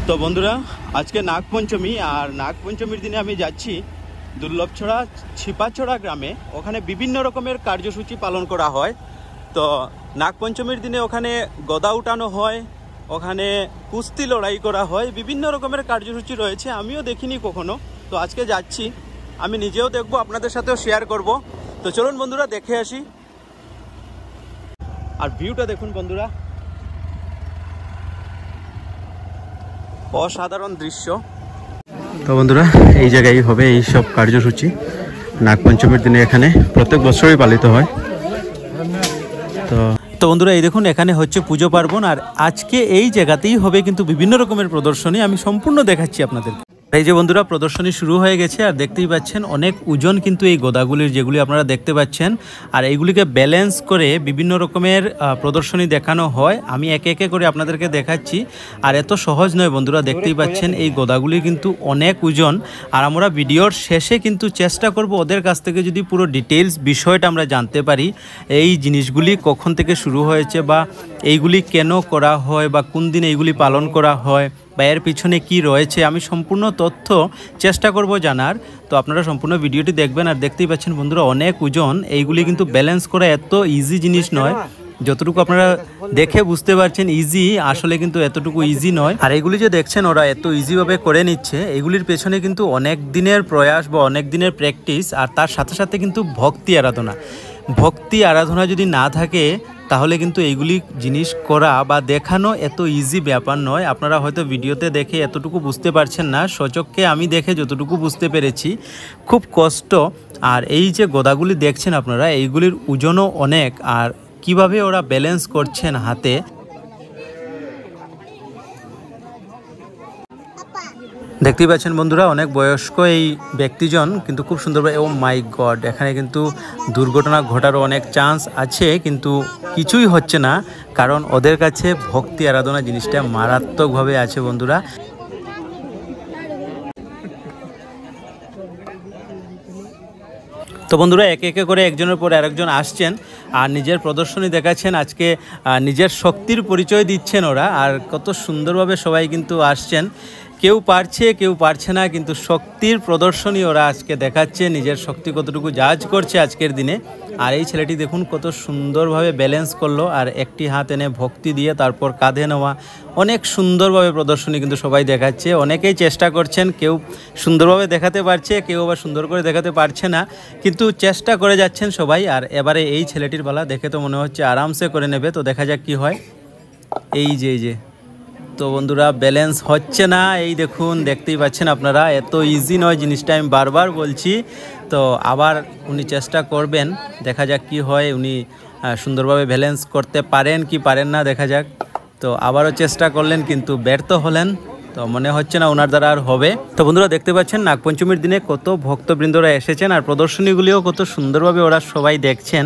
তো বন্ধুরা, আজকে নাগপঞ্চমী, আর নাগপঞ্চমীর দিনে আমি যাচ্ছি দুর্লভছড়া ছিপাছড়া গ্রামে। ওখানে বিভিন্ন রকমের কার্যসূচি পালন করা হয়। তো নাগপঞ্চমীর দিনে ওখানে গদা উঠানো হয়, ওখানে কুস্তি লড়াই করা হয়, বিভিন্ন রকমের কার্যসূচি রয়েছে। আমিও দেখিনি কখনো, তো আজকে যাচ্ছি, আমি নিজেও দেখবো, আপনাদের সাথেও শেয়ার করব। তো চলুন বন্ধুরা দেখে আসি। আর ভিউটা দেখুন বন্ধুরা, অসাধারণ দৃশ্য। তো বন্ধুরা, এই জায়গায় হবে এই সব কার্যসূচি নাগপঞ্চমীর দিনে, এখানে প্রত্যেক বছরই পালিত হয়। তো বন্ধুরা, এই দেখুন এখানে হচ্ছে পুজো পার্বণ, আর আজকে এই জায়গাতেই হবে কিন্তু বিভিন্ন রকমের প্রদর্শনী। আমি সম্পূর্ণ দেখাচ্ছি আপনাদের। এই যে বন্ধুরা, প্রদর্শনী শুরু হয়ে গেছে, আর দেখতেই পাচ্ছেন অনেক ওজন কিন্তু এই গদাগুলির, যেগুলি আপনারা দেখতে পাচ্ছেন। আর এইগুলিকে ব্যালেন্স করে বিভিন্ন রকমের প্রদর্শনী দেখানো হয়। আমি একে একে করে আপনাদেরকে দেখাচ্ছি, আর এত সহজ নয় বন্ধুরা। দেখতেই পাচ্ছেন এই গদাগুলি কিন্তু অনেক ওজন, আর আমরা ভিডিওর শেষে কিন্তু চেষ্টা করব ওদের কাছ থেকে যদি পুরো ডিটেলস বিষয়টা আমরা জানতে পারি, এই জিনিসগুলি কখন থেকে শুরু হয়েছে, বা এইগুলি কেন করা হয়, বা কোন দিন এইগুলি পালন করা হয়, বা এর পিছনে কি রয়েছে, আমি সম্পূর্ণ তথ্য চেষ্টা করব জানার। তো আপনারা সম্পূর্ণ ভিডিওটি দেখবেন। আর দেখতেই পাচ্ছেন বন্ধুরা অনেক ওজন, এইগুলি কিন্তু ব্যালেন্স করা এত ইজি জিনিস নয়। যতটুকু আপনারা দেখে বুঝতে পারছেন ইজি, আসলে কিন্তু এতটুকু ইজি নয়। আর এগুলি যে দেখছেন ওরা এত ইজিভাবে করে নিচ্ছে, এগুলির পেছনে কিন্তু অনেক দিনের প্রয়াস বা অনেক দিনের প্র্যাকটিস, আর তার সাথে সাথে কিন্তু ভক্তি আরাধনা যদি না থাকে, তাহলে কিন্তু এইগুলি জিনিস করা বা দেখানো এত ইজি ব্যাপার নয়। আপনারা হয়তো ভিডিওতে দেখে এতটুকু বুঝতে পারছেন না, সচক্ষে আমি দেখে যতটুকু বুঝতে পেরেছি খুব কষ্ট। আর এই যে গদাগুলি দেখছেন আপনারা, এইগুলির ওজনও অনেক, আর কিভাবে ওরা ব্যালেন্স করছেন হাতে। দেখতেই পাচ্ছেন বন্ধুরা, অনেক বয়স্ক এই ব্যক্তিজন কিন্তু খুব সুন্দরভাবে। ও মাই গড, এখানে কিন্তু দুর্ঘটনা ঘটারও অনেক চান্স আছে, কিন্তু কিছুই হচ্ছে না, কারণ ওদের কাছে ভক্তি আরাধনা জিনিসটা মারাত্মকভাবে আছে বন্ধুরা। তো বন্ধুরা, একে একে করে একজনের পর আরেকজন আসছেন, আর নিজের প্রদর্শনী দেখাচ্ছেন। আজকে নিজের শক্তির পরিচয় দিচ্ছেন ওরা, আর কত সুন্দরভাবে সবাই কিন্তু আসছেন। কেউ পারছে কেউ পারছে না, কিন্তু শক্তির প্রদর্শনী ওরা আজকে দেখাচ্ছে, নিজের শক্তি কতটুকু জাজ করছে আজকের দিনে। আর এই ছেলেটি দেখুন কত সুন্দরভাবে ব্যালেন্স করলো, আর একটি হাত এনে ভক্তি দিয়ে তারপর কাঁধে নেওয়া। অনেক সুন্দরভাবে প্রদর্শনী কিন্তু সবাই দেখাচ্ছে। অনেকেই চেষ্টা করছেন, কেউ সুন্দরভাবে দেখাতে পারছে, কেউ আবার সুন্দর করে দেখাতে পারছে না, কিন্তু চেষ্টা করে যাচ্ছেন সবাই। আর এবারে এই ছেলেটির পালা, দেখে তো মনে হচ্ছে আরামসে করে নেবে। তো দেখা যাক কি হয়। এই যে তো বন্ধুরা, ব্যালেন্স হচ্ছে না, এই দেখুন, দেখতেই পাচ্ছেন আপনারা, এত ইজি নয় জিনিসটা, আমি বারবার বলছি। তো আবার উনি চেষ্টা করবেন, দেখা যাক কি হয়, উনি সুন্দরভাবে ব্যালেন্স করতে পারেন কি পারেন না, দেখা যাক। তো আবারও চেষ্টা করলেন, কিন্তু ব্যর্থ হলেন। তো মনে হচ্ছে না ওনার দ্বারা আর হবে। তো বন্ধুরা, দেখতে পাচ্ছেন নাগপঞ্চমীর দিনে কত ভক্তবৃন্দরা এসেছেন, আর প্রদর্শনীগুলিও কত সুন্দরভাবে ওরা সবাই দেখছেন।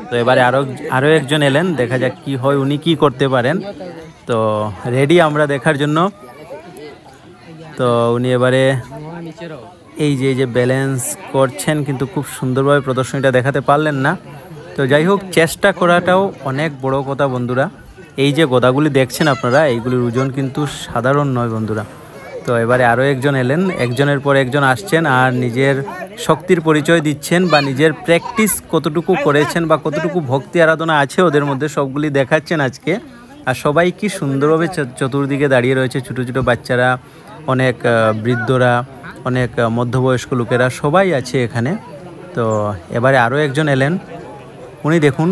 তো এবারে আরো একজন এলেন, দেখা যাক কি হয়, উনি কি করতে পারেন। তো রেডি আমরা দেখার জন্য। তো উনি এবারে এই যে ব্যালেন্স করছেন, কিন্তু খুব সুন্দরভাবে প্রদর্শনীটা দেখাতে পারলেন না। তো যাই হোক, চেষ্টা করাটাও অনেক বড় কথা বন্ধুরা। এই যে গদাগুলি দেখছেন আপনারা, এইগুলির ওজন কিন্তু সাধারণ নয় বন্ধুরা। তো এবারে আরও একজন এলেন, একজনের পর একজন আসছেন, আর নিজের শক্তির পরিচয় দিচ্ছেন, বা নিজের প্র্যাকটিস কতটুকু করেছেন, বা কতটুকু ভক্তি আরাধনা আছে ওদের মধ্যে, সবগুলি দেখাচ্ছেন আজকে। আর সবাই কি সুন্দরভাবে চতুর্দিকে দাঁড়িয়ে রয়েছে, ছোটো ছোটো বাচ্চারা, অনেক বৃদ্ধরা, অনেক মধ্যবয়স্ক লোকেরা, সবাই আছে এখানে। তো এবারে আরও একজন এলেন, উনি দেখুন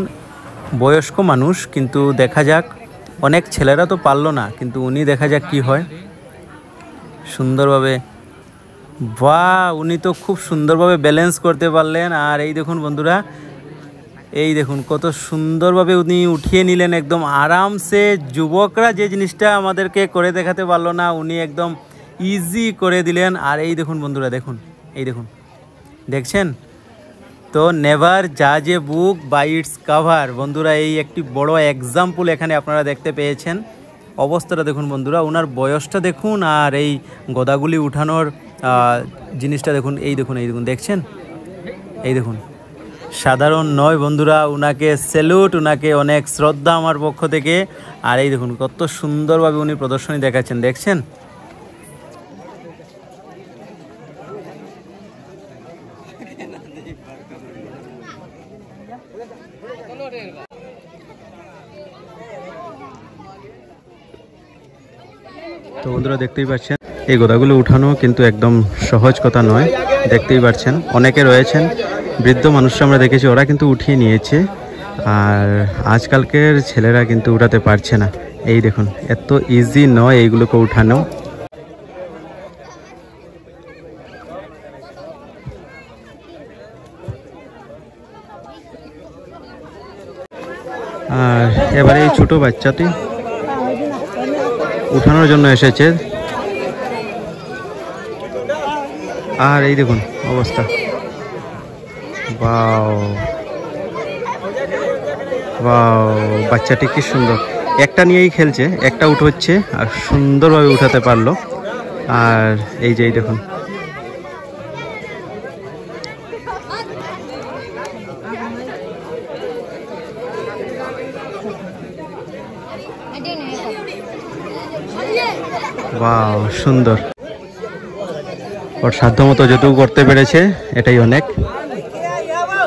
বয়স্ক মানুষ, কিন্তু দেখা যাক, অনেক ছেলেরা তো পারলো না, কিন্তু উনি দেখা যাক কি হয়। সুন্দরভাবে, বাহ, উনি তো খুব সুন্দরভাবে ব্যালেন্স করতে পারলেন। আর এই দেখুন বন্ধুরা, এই দেখুন কত সুন্দরভাবে উনি উঠিয়ে নিলেন একদম আরামসে। যুবকরা যে জিনিসটা আমাদেরকে করে দেখাতে পারলো না, উনি একদম ইজি করে দিলেন। আর এই দেখুন বন্ধুরা, দেখুন, এই দেখুন, দেখছেন তো, নেভার জাজ এ বুক বাই ইটস কভার বন্ধুরা, এই একটি বড় এক্সাম্পল এখানে আপনারা দেখতে পেয়েছেন। অবস্থাটা দেখুন বন্ধুরা, ওনার বয়সটা দেখুন, আর এই গদাগুলি উঠানোর জিনিসটা দেখুন, এই দেখুন, এই দেখুন, দেখছেন, এই দেখুন, সাধারণ নয় বন্ধুরা। উনাকে স্যালুট, উনাকে অনেক শ্রদ্ধা আমার পক্ষ থেকে। আর এই দেখুন কত সুন্দরভাবে উনি প্রদর্শনী দেখাচ্ছেন, দেখছেন। তো বন্ধুরা দেখতেই পাচ্ছেন এই গদাগুলো উঠানো কিন্তু একদম সহজ কথা নয়। দেখতেই পাচ্ছেন অনেকে রয়েছেন, বৃদ্ধ মানুষরা আমরা দেখেছি, ওরা কিন্তু উঠিয়ে নিয়েছে। আর আজকালকের ছেলেরা কিন্তু উঠাতে পারছে না। এই দেখুন এত ইজি নয় এইগুলোকে উঠানো। আর এবারে এই ছোট বাচ্চাটি উঠানোর জন্য এসেছে। আর এই দেখুন অবস্থা, ওয়াও ওয়াও, বাচ্চাটি কি সুন্দর, একটা নিয়েই খেলছে, একটা উঠোচ্ছে আর সুন্দরভাবে উঠাতে পারলো। আর এই যে এই দেখুন, ওয়াও সুন্দর। ওর সাধ্যমতো যেটুকু করতে পেরেছে এটাই অনেক।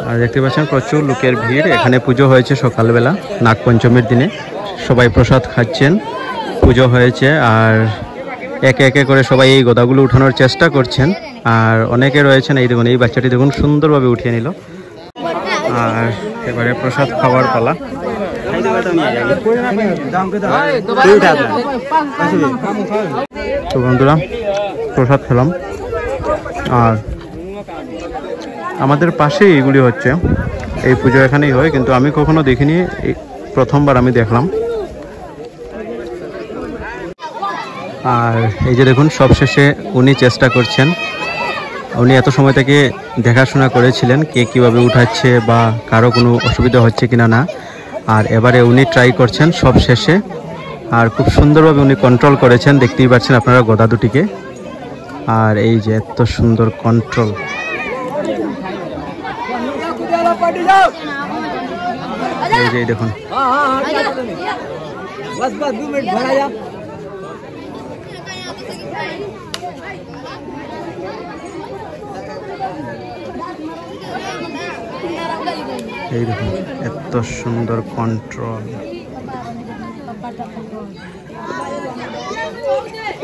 আর দেখতে পাচ্ছেন প্রচুর লোকের ভিড়। এখানে পুজো হয়েছে সকালবেলা, নাগপঞ্চমীর দিনে। সবাই প্রসাদ খাচ্ছেন, পুজো হয়েছে। আর একে একে করে সবাই এই গদাগুলো উঠানোর চেষ্টা করছেন। আর অনেকে রয়েছেন, এই দেখুন এই বাচ্চাটি দেখুন সুন্দরভাবে উঠিয়ে নিল। আর এবারে প্রসাদ খাওয়ার পালা। তো বন্ধুরা প্রসাদ খেলাম। আর আমাদের পাশে এইগুলি হচ্ছে, এই পুজো এখানেই হয়, কিন্তু আমি কখনো দেখিনি, প্রথমবার আমি দেখলাম। আর এই যে দেখুন সবশেষে উনি চেষ্টা করছেন, উনি এত সময় থেকে দেখাশোনা করেছিলেন কে কীভাবে উঠাচ্ছে বা কারো কোনো অসুবিধা হচ্ছে কিনা না। আর এবারে উনি ট্রাই করছেন সব শেষে। আর খুব সুন্দরভাবে উনি কন্ট্রোল করেছেন, দেখতেই পাচ্ছেন আপনারা গদা দুটিকে। আর এই যে এত সুন্দর কন্ট্রোল। এই যে দেখুন, এই দেখুন এত সুন্দর কন্ট্রোল,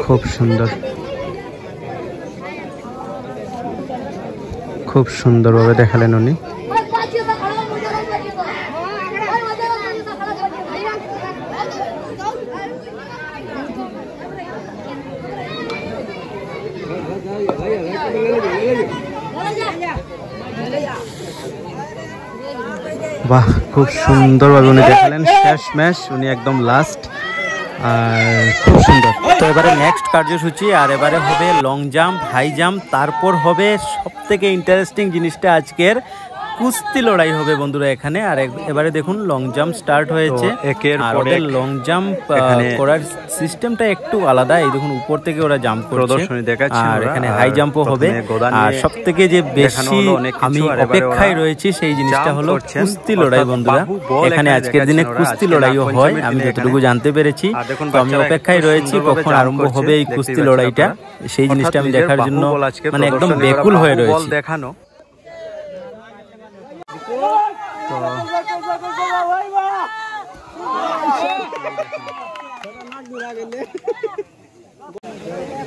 খুব সুন্দর, খুব সুন্দরভাবে দেখালেন উনি। বাহ, খুব সুন্দরভাবে উনি দেখালেন। শেষ ম্যাচ উনি একদম লাস্ট, আর খুব সুন্দর। তো এবারে নেক্সট কার্যসূচি, আর এবারে হবে লং জাম্প, হাই জাম্প, তারপর হবে সব থেকে ইন্টারেস্টিং জিনিসটা আজকের কুস্তি লড়াই হবে বন্ধুরা এখানে। আর এবারে দেখুন লং জাম্প স্টার্ট হয়েছে। আর ওদের লং জাম্প করার সিস্টেমটা একটু আলাদা। এই দেখুন উপর থেকে ওরা জাম্প করছে। আর এখানে হাই জাম্পও হবে। আর সব থেকে যে বেশি আমি অপেক্ষায় রয়েছি সেই জিনিসটা হলো কুস্তি লড়াই বন্ধুরা। এখানে আজকের দিনে কুস্তি লড়াইও হয় আমি যতটুকু জানতে পেরেছি। তো আমি অপেক্ষায় রয়েছি কখন আরম্ভ হবে এই কুস্তি লড়াইটা, সেই জিনিসটা আমি দেখার জন্য মানে একদম বেকুল হয়ে রয়েছি। দেখানো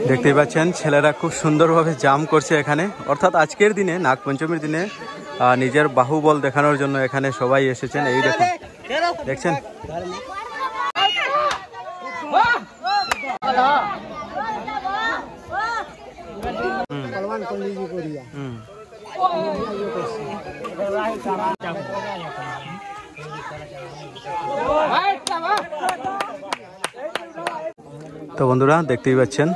দেখতেই পাচ্ছেন ছেলেরা খুব সুন্দরভাবে জাম্প করছে এখানে। অর্থাৎ আজকের দিনে নাগপঞ্চমীর দিনে নিজের বাহুবল দেখানোর জন্য এখানে সবাই এসেছেন। এই দেখুন, দেখছেন তো বন্ধুরা দেখতেই পাচ্ছেন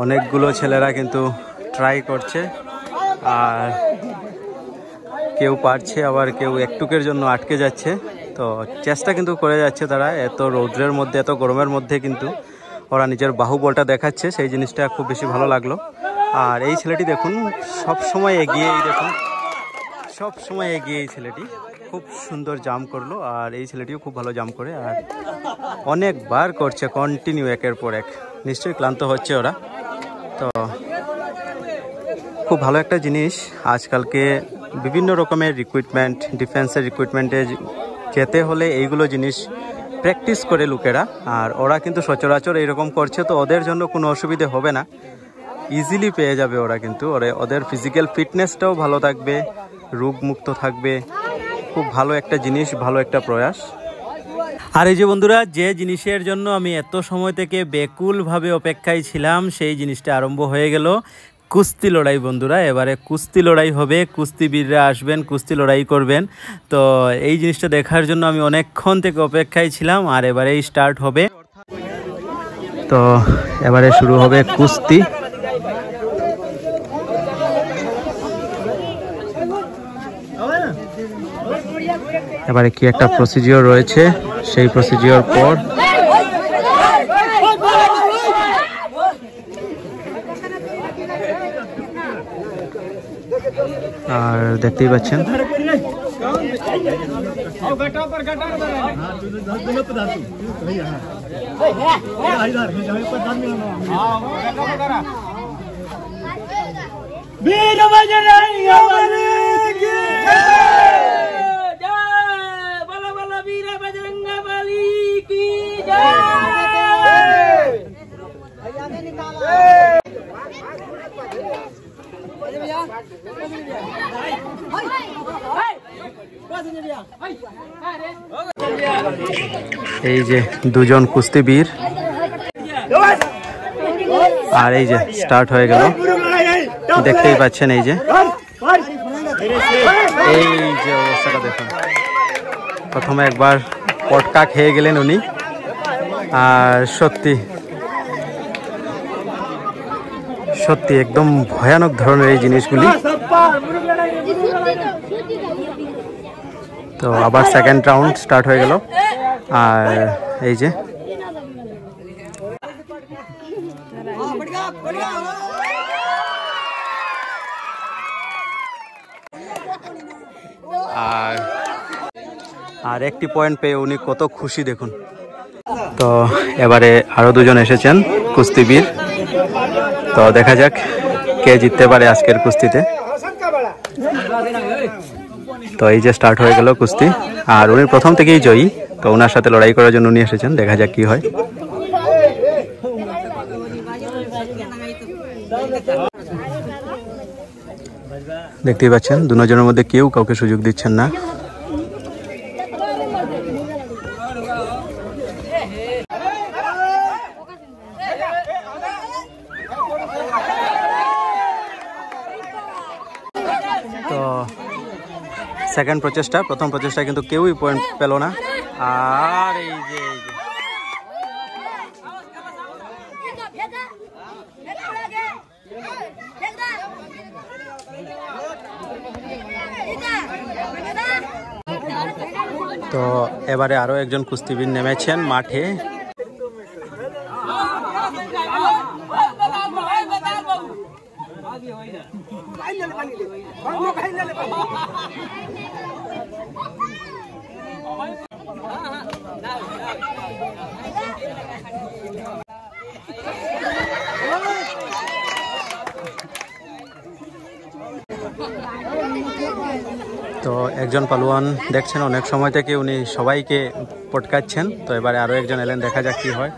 অনেকগুলো ছেলেরা কিন্তু ট্রাই করছে। আর কেউ পারছে, আবার কেউ একটুকের জন্য আটকে যাচ্ছে। তো চেষ্টা কিন্তু করে যাচ্ছে তারা। এত রৌদ্রের মধ্যে, এত গরমের মধ্যে কিন্তু ওরা নিজের বাহুবলটা দেখাচ্ছে, সেই জিনিসটা খুব বেশি ভালো লাগলো। আর এই ছেলেটি দেখুন সব সময় এগিয়েই, দেখুন সব সময় এগিয়ে এই ছেলেটি খুব সুন্দর জাম্প করলো। আর এই ছেলেটিও খুব ভালো জাম্প করে আর অনেকবার করছে কন্টিনিউ একের পর এক, নিশ্চয়ই ক্লান্ত হচ্ছে ওরা। তো খুব ভালো একটা জিনিস, আজকালকে বিভিন্ন রকমের রিক্রুটমেন্ট, ডিফেন্সের রিক্রুটমেন্টে যেতে হলে এইগুলো জিনিস প্র্যাকটিস করে লোকেরা, আর ওরা কিন্তু সচরাচর এইরকম করছে, তো ওদের জন্য কোনো অসুবিধে হবে না, ইজিলি পেয়ে যাবে ওরা। কিন্তু ওদের ফিজিক্যাল ফিটনেসটাও ভালো থাকবে, রোগমুক্ত থাকবে। খুব ভালো একটা জিনিস, ভালো একটা প্রয়াস। আর এই যে বন্ধুরা, যে জিনিসের জন্য আমি এত সময় থেকে বেকুলভাবে অপেক্ষায় ছিলাম, সেই জিনিসটা আরম্ভ হয়ে গেল। কুস্তি লড়াই বন্ধুরা, এবারে কুস্তি লড়াই হবে, কুস্তিবীররা আসবেন, কুস্তি লড়াই করবেন। তো এই জিনিসটা দেখার জন্য আমি অনেকক্ষণ থেকে অপেক্ষায় ছিলাম, আর এবারেই স্টার্ট হবে। তো এবারে শুরু হবে কুস্তি। এবারে কি একটা প্রসিডিওর রয়েছে, সেই প্রসিডিওর পর আর দেখতেই পাচ্ছেন এই যে দুজন কুস্তিবীর, আর এই যে স্টার্ট হয়ে গেল, দেখতেই পাচ্ছেন। এই যে অবস্থাটা দেখুন, প্রথমে একবার পটকা খেয়ে গেলেন উনি, আর সত্যি সত্যি একদম ভয়ানক ধরনের এই জিনিসগুলি। তো আবার সেকেন্ড রাউন্ড স্টার্ট হয়ে গেল, আর এই যে আর একটি পয়েন্ট পেয়ে উনি কত খুশি দেখুন। তো এবারে আরো দুজন এসেছেন কুস্তিবীর, তো দেখা যাক কে জিততে পারে আজকের কুস্তিতে। তো এই যে স্টার্ট হয়ে গেল কুস্তি, আর উনি প্রথম থেকেই জয়ী, তো ওনার সাথে লড়াই করার জন্য উনি এসেছেন, দেখা যাক কি হয়। দেখতেই পাচ্ছেন দুজনের মধ্যে কেউ কাউকে সুযোগ দিচ্ছেন না। তো সেকেন্ড প্রচেষ্টা, প্রথম প্রচেষ্টা কিন্তু কেউই পয়েন্ট পেল না। আর এই যে তো এবারে আরো একজন কুস্তিবীর নেমেছেন মাঠে। তো একজন পালোয়ান দেখছেন অনেক সময় থেকে উনি সবাইকে পটকাচ্ছেন, তো এবারে আরো একজন এলেন, দেখা যাক কি হয়।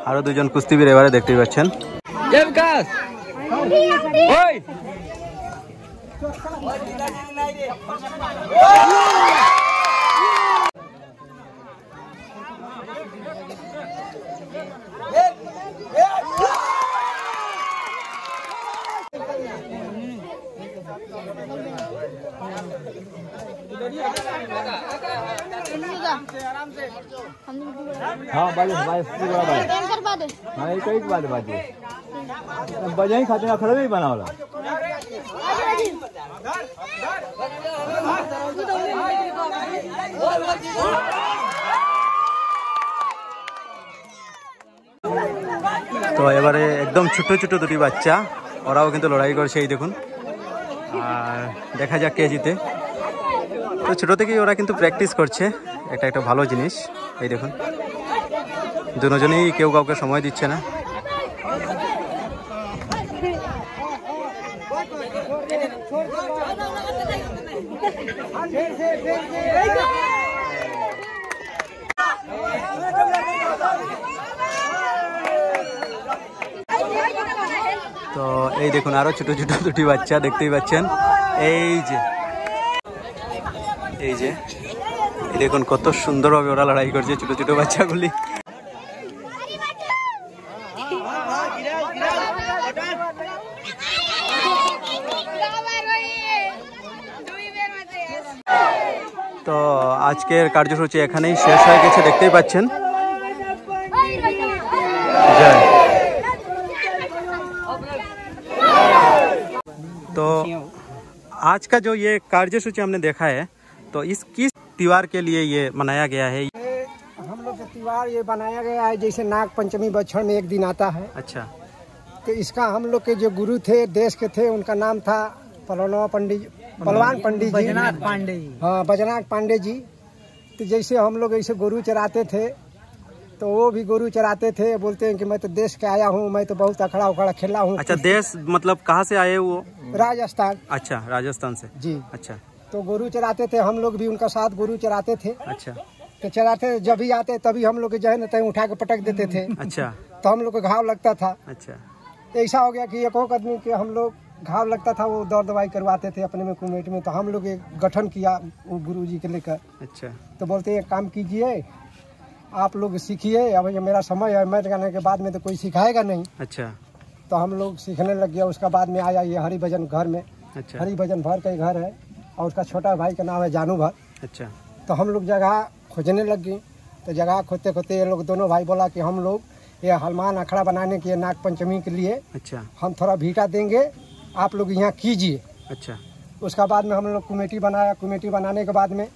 আরো দুজন কুস্তিবীর এবারে দেখতেই পাচ্ছেন। हाँ बाजे हाँ एक बात बाजे बजा ही खाते खड़े भी बना वाला তো এবারে একদম ছোট ছোট দুটি বাচ্চা, ওরাও কিন্তু লড়াই করছে, এই দেখুন। আর দেখা যাক কে জিতে। তো ছোট থেকেই ওরা কিন্তু প্র্যাকটিস করছে, এটা একটা ভালো জিনিস। এই দেখুন দুজনেই কেউ কাউকে সময় দিচ্ছে না। তো এই দেখুন আরো ছোট ছোট দুটি বাচ্চা দেখতেই পাচ্ছেন। এই যে এই দেখুন কত সুন্দরভাবে ওরা লড়াই করছে, ছোট ছোট বাচ্চাগুলি। তো আজকের কার্যসূচি এখানেই শেষ হয়ে গেছে, দেখতেই পাচ্ছেন। तो आज का जो ये कार्यसूची हमने देखा है, तो इस किस त्योहार के लिए ये मनाया गया है? हम लोग का त्योहार ये बनाया गया है जैसे नाग पंचमी बछड़ में एक दिन आता है। अच्छा। तो इसका हम लोग के जो गुरु थे देश के थे, उनका नाम था पलवान पंडित जी, बजनाथ पांडे जी। हाँ, बजनाथ पांडे जी। तो जैसे हम लोग ऐसे गुरु चराते थे, तो वो भी गुरु चराते थे। बोलते हैं कि मैं तो देश के आया हूँ, मैं तो बहुत अखड़ा उखड़ा खेला हूँ। अच्छा, देश मतलब कहाँ से आए वो? राजस्थान। अच्छा, राजस्थान से जी। अच्छा। तो गुरु चराते थे, हम लोग भी उनका साथ गुरु चराते थे। अच्छा। तो चराते जब भी आते तभी हम लोग जो है ना तय उठा के पटक देते थे। अच्छा। तो हम लोग को घाव लगता था। अच्छा। ऐसा हो गया कि एक आदमी के हम लोग घाव लगता था, वो दौड़ दवाई करवाते थे अपने में कमेटी में। तो हम लोग एक गठन किया वो गुरु जी के लेकर। अच्छा। तो बोलते एक काम कीजिए, आप लोग सीखिए, अब ये मेरा समय है, मैं जाने के बाद में तो कोई सिखाएगा नहीं। अच्छा। तो हम लोग सीखने लग गया। उसका बाद में आया ये हरि भजन घर में। अच्छा। हरि भजन भर का घर है और उसका छोटा भाई का नाम है जानू भर। अच्छा। तो हम लोग जगह खोजने लग गए। तो जगह खोजते खोजते ये लोग दोनों भाई बोला कि हम लोग ये हनुमान अखड़ा बनाने के नाग पंचमी के लिए अच्छा हम थोड़ा भीटा देंगे, आप लोग यहाँ कीजिए। अच्छा। उसका बाद में हम लोग कमेटी बनाया। कमेटी बनाने के बाद में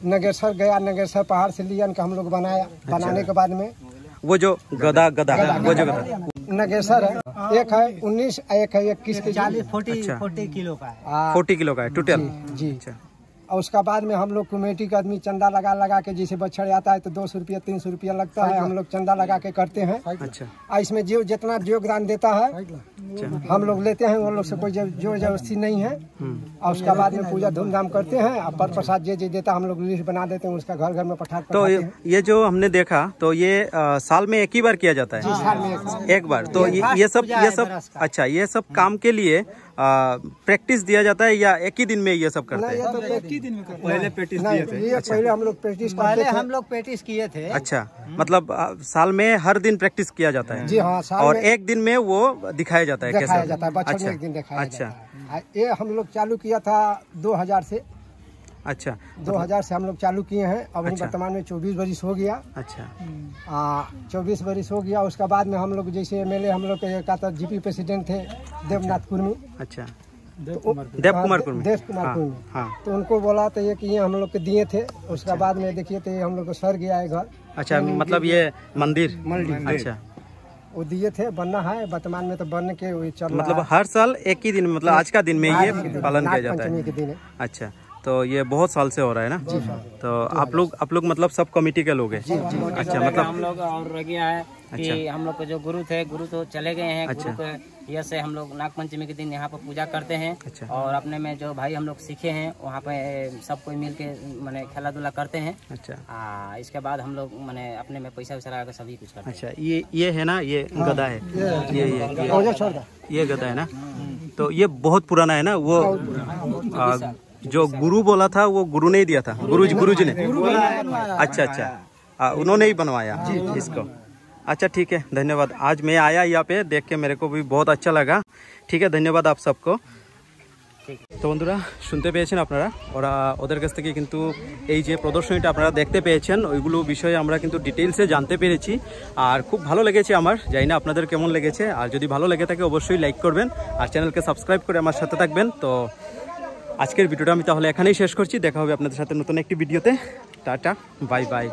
नगेसर गया, नगेसर पहाड़ से लिया हम लोग बनाया। बनाने के बाद में वो जो गदा वो जो गदा नगेसर है, एक है 19, एक है 21 के 40 किलो का है। 40 किलो का है टोटल। जी। अच्छा। और उसका बाद में हम लोग कमेटी का आदमी चंदा लगा के, जैसे बछड़ आता है तो 200 रुपया 300 रुपया लगता है, हम लोग चंदा लगा के करते हैं। अच्छा। और इसमें जो जितना योगदान देता है हम लोग लेते हैं, वो लोग से कोई जोर जबरदस्ती नहीं है। और उसका बाद में पूजा धूमधाम करते हैं। और पर प्रसाद जो देता हम लोग लिस्ट बना देते हैं, उसका घर घर में पठार। तो ये जो हमने देखा, तो ये साल में एक ही बार किया जाता है? साल में एक बार। तो ये सब अच्छा, ये सब काम के लिए प्रैक्टिस दिया जाता है या एक ही दिन में ये सब करते हैं? पहले प्रैक्टिस दिए थे। पहले हम लोग प्रैक्टिस किए थे। अच्छा, मतलब साल में हर दिन प्रैक्टिस किया जाता है? जी हाँ। और एक दिन में वो दिखाया जाता है? दिखाया जाता है, बच्चों में एक दिन दिखाया जाता है। ये हम लोग चालू किया था 2000 से। अच्छा। 2000 से हम लोग चालू किए हैं। अब वर्तमान में 24 बरिस हो गया। अच्छा। 24 बरिस हो गया। उसका बाद में हम लोग जैसे MLA हम लोग का GP प्रेसिडेंट थे देवनाथ कुर्मी। अच्छा। देव कुमार कुर्मी। हाँ। तो उनको बोला तो ये कि ये हम लोग के दिए थे। उसका बाद में देखिए तो हम लोग को सर गया है घर। अच्छा, मतलब ये मंदिर। अच्छा, वो दिए थे, बनना है वर्तमान में तो बन के चल रहा है। मतलब हर साल एक ही दिन, मतलब आज का दिन में ये पालन किया जाता है? अच्छा, तो ये बहुत साल से हो रहा है ना? तो आप लोग मतलब सब कमेटी के लोग हैं? अच्छा, मतलब हम लोग और रह गया है कि हम लोग के जो गुरु थे, गुरु तो चले गए हैं। अच्छा। गुरु के ये से हम लोग नाग पंचमी के दिन यहाँ पर पूजा करते हैं। अच्छा। और अपने में जो भाई हम लोग सीखे हैं वहाँ पे सब कोई मिल के मैंने खेला धुला करते हैं। अच्छा। इसके बाद हम लोग मैंने अपने में पैसा वैसा लगा सभी कुछ करते हैं। अच्छा, ये है ना, ये गदा है, ये गदा है ना? तो ये बहुत पुराना है ना? वो जो गुरु बोला था वो गुरु ने ही दिया था? गुरुजी ने? अच्छा, उन्होंने ही बनवाया इसको। अच्छा, ठीक है, धन्यवाद। आज मैं आया यहाँ पे, देख के मेरे को भी बहुत अच्छा लगा। ठीक है, धन्यवाद आप सबको। ठीक है। তো বন্ধুরা শুনতে পেয়েছেন আপনারা, ওদের কাছ থেকে কিন্তু এই যে প্রদর্শনীটা আপনারা দেখতে পেয়েছেন ওইগুলো বিষয়ে আমরা কিন্তু ডিটেলসে জানতে পেরেছি। আর খুব ভালো লেগেছে আমার, জানি না আপনাদের কেমন লেগেছে। আর যদি ভালো লেগে থাকে অবশ্যই লাইক করবেন আর চ্যানেলকে সাবস্ক্রাইব করে আমার সাথে থাকবেন। তো আজকের ভিডিওটা আমি তাহলে এখানেই শেষ করছি, দেখা হবে আপনাদের সাথে নতুন একটি ভিডিওতে। Tata, bye bye.